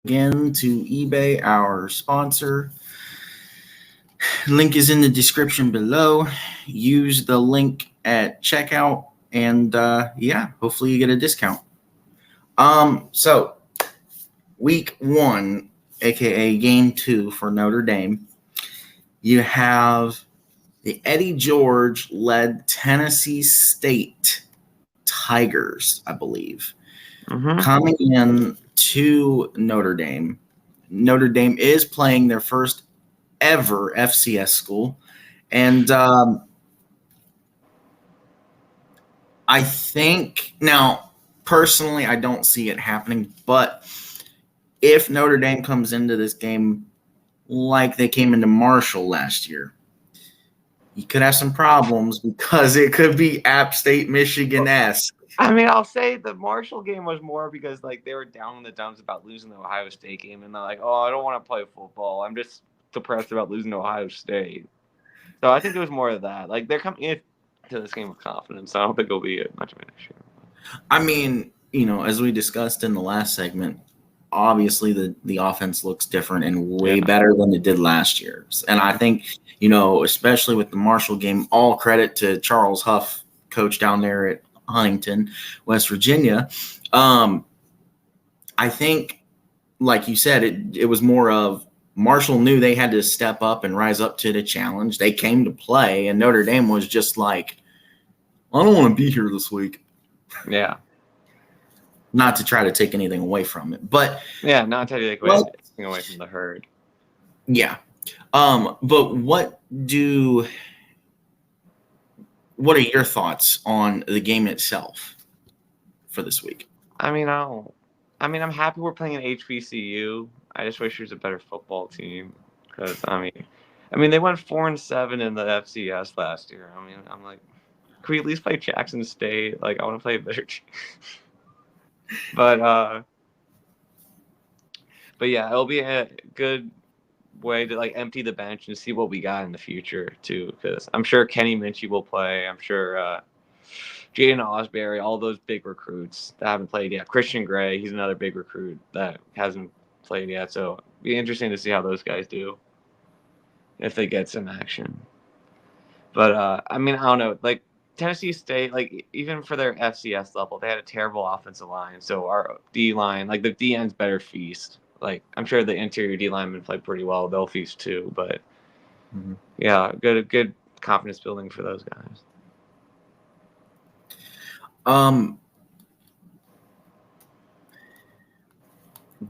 again to eBay, our sponsor. Link is in the description below. Use the link at checkout, and yeah, hopefully you get a discount. So week one, aka game two for Notre Dame, you have the Eddie George led Tennessee State Tigers, I believe, Mm-hmm. coming in to Notre Dame. Notre Dame is playing their first ever FCS school. And I think now, personally, I don't see it happening. But if Notre Dame comes into this game like they came into Marshall last year, you could have some problems because it could be App State, Michigan esque. I mean, I'll say the Marshall game was more because like they were down in the dumps about losing the Ohio State game, and they're like, "Oh, I don't want to play football. I'm just depressed about losing to Ohio State." So I think it was more of that. Like they're coming into this game with confidence. So I don't think it'll be much of an issue. I mean, as we discussed in the last segment, obviously the offense looks different and way Yeah. better than it did last year. And I think, especially with the Marshall game, all credit to Charles Huff, coach down there at Huntington, West Virginia. I think, like you said, it was more of Marshall knew they had to step up and rise up to the challenge. They came to play, and Notre Dame was just like, I don't want to be here this week. Yeah. Not to try to take anything away from it, but Yeah, not to take anything away from the herd. yeah. But what are your thoughts on the game itself for this week? I'm happy we're playing an HBCU. I just wish there was a better football team because they went 4-7 in the FCS last year. I'm like, could we at least play Jackson State? Like, I want to play a better team. But yeah, it'll be a good way to like empty the bench and see what we got in the future too. Because I'm sure Kenny Minchie will play. I'm sure Jaden Osbury, all those big recruits that haven't played yet. Christian Gray, he's another big recruit that hasn't played yet. So it'll be interesting to see how those guys do if they get some action. But I don't know. Like Tennessee State, like even for their FCS level, they had a terrible offensive line. So our D line, like the D end's better feast. Like I'm sure the interior D linemen play pretty well. They'll feast too. But yeah, good confidence building for those guys.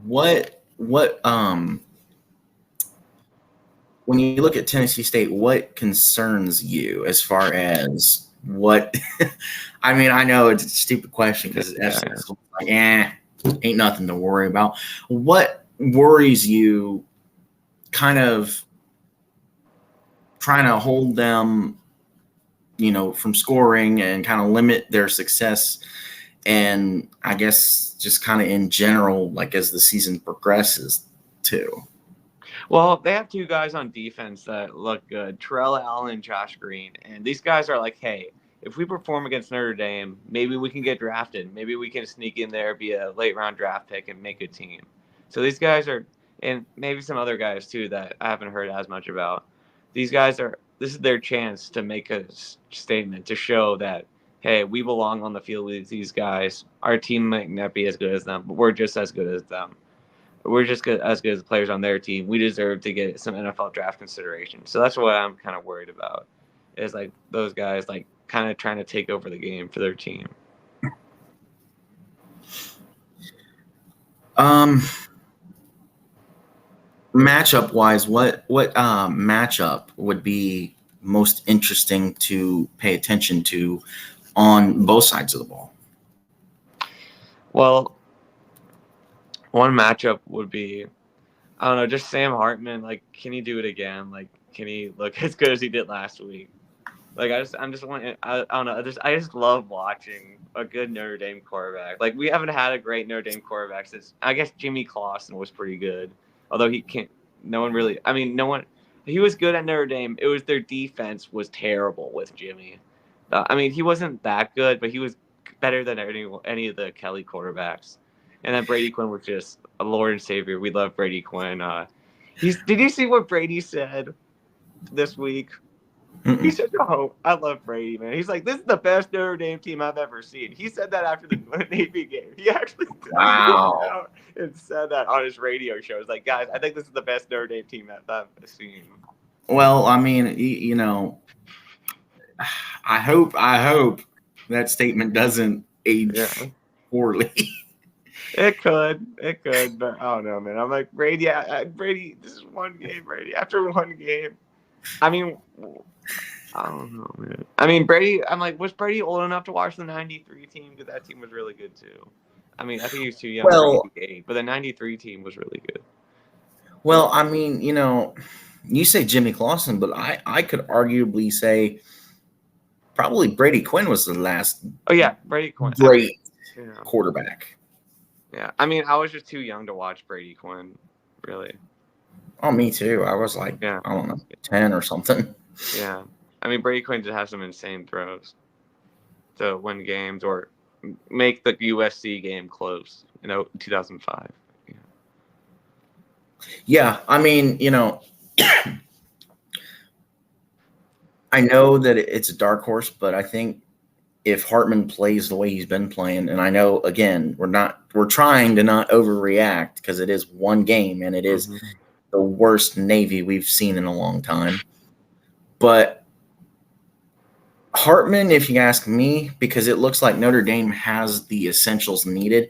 What when you look at Tennessee State, what concerns you as far as what? I know it's a stupid question because FCS like, ain't nothing to worry about. What worries you? Kind of trying to hold them, from scoring and kind of limit their success. And I guess just kind of in general, like as the season progresses too. Well, they have two guys on defense that look good, Terrell Allen and Josh Green. And these guys are like, hey, if we perform against Notre Dame, maybe we can get drafted. Maybe we can sneak in there, be a late round draft pick, and make a team. So these guys are, and maybe some other guys too that I haven't heard as much about. These guys this is their chance to make a statement to show that, hey, we belong on the field with these guys. Our team might not be as good as them, but we're just as good as them. We're just as good as the players on their team. We deserve to get some NFL draft consideration. So that's what I'm kind of worried about, is like those guys like kind of trying to take over the game for their team. Matchup wise, what matchup would be most interesting to pay attention to on both sides of the ball? Well, one matchup would be, I don't know, just Sam Hartman. Like, can he do it again? Like, can he look as good as he did last week? Like, I'm just wanting. I don't know. I just love watching a good Notre Dame quarterback. Like, we haven't had a great Notre Dame quarterback since, I guess, Jimmy Clausen was pretty good. Although he can't. No one really. No one. He was good at Notre Dame. It was their defense was terrible with Jimmy. He wasn't that good, but he was better than any of the Kelly quarterbacks. And then Brady Quinn was just a Lord and Savior. We love Brady Quinn. Did you see what Brady said this week? He said, "Oh, I love Brady, man." He's like, "This is the best Notre Dame team I've ever seen." He said that after the Navy game. He actually came out and said that on his radio show. He's like, "Guys, I think this is the best Notre Dame team I've seen." Well, I mean, I hope that statement doesn't age poorly. It could, but I don't know, man. I'm like, Brady, Brady, this is one game, Brady. After one game, I mean, I don't know, man. I mean, Brady, I'm like, was Brady old enough to watch the 93 team? Because that team was really good, too. I mean, I think he was too young for 88, but the 93 team was really good. Well, I mean, you say Jimmy Clausen, but I could arguably say probably Brady Quinn was the last Brady Quinn. Great quarterback. Yeah, I mean, I was just too young to watch Brady Quinn, really. Oh, me too. I was like, I don't know, 10 or something. Yeah. I mean, Brady Quinn did have some insane throws to win games or make the USC game close, 2005. Yeah, I mean, I know that it's a dark horse, but I think if Hartman plays the way he's been playing, and I know, again, we're trying to not overreact because it is one game and it is the worst Navy we've seen in a long time. But Hartman, if you ask me, because it looks like Notre Dame has the essentials needed,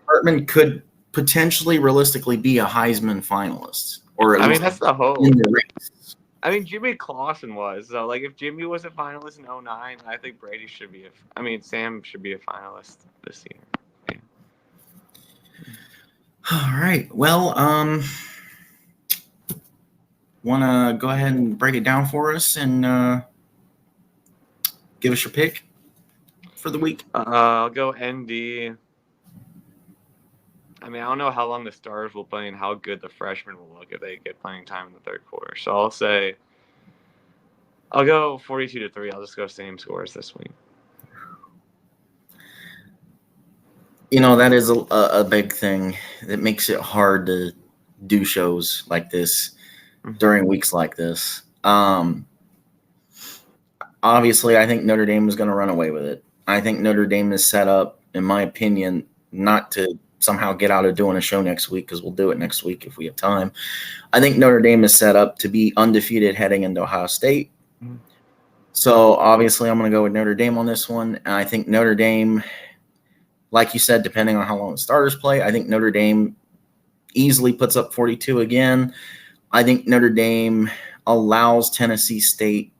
Hartman could potentially realistically be a Heisman finalist. Or at least that's the hope. In the race. I mean, Jimmy Clausen was. So, like, if Jimmy was a finalist in 2009, I think Brady should be Sam should be a finalist this year. Yeah. All right. Well, want to go ahead and break it down for us and give us your pick for the week? I'll go ND. I mean, I don't know how long the Stars will play and how good the freshmen will look if they get playing time in the third quarter. So I'll go 42-3. I'll just go same scores this week. That is a big thing that makes it hard to do shows like this during weeks like this. Obviously, I think Notre Dame is going to run away with it. I think Notre Dame is set up, in my opinion, not to somehow get out of doing a show next week, because we'll do it next week if we have time. I think Notre Dame is set up to be undefeated heading into Ohio State. So, obviously, I'm going to go with Notre Dame on this one. And I think Notre Dame, like you said, depending on how long the starters play, I think Notre Dame easily puts up 42 again. I think Notre Dame allows Tennessee State.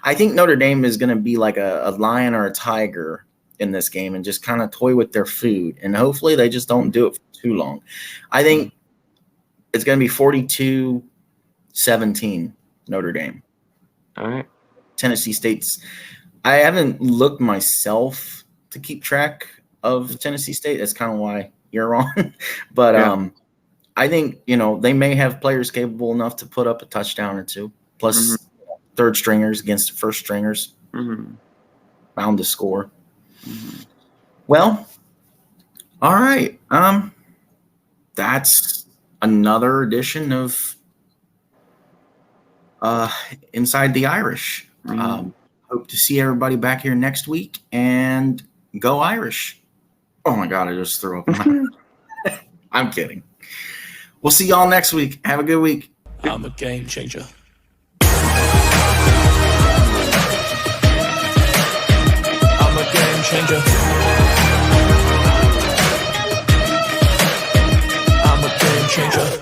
I think Notre Dame is going to be like a lion or a tiger in this game and just kind of toy with their food. And hopefully they just don't do it for too long. I think it's going to be 42-17 Notre Dame. All right. Tennessee State's – I haven't looked myself to keep track of Tennessee State. That's kind of why you're on. But I think, they may have players capable enough to put up a touchdown or two, plus third stringers against first stringers. Bound to score. Well, all right. That's another edition of Inside the Irish. Hope to see everybody back here next week, and go Irish. Oh my God, I just threw up. I'm kidding. We'll see y'all next week. Have a good week. I'm a game changer. I'm a game changer. I'm a game changer.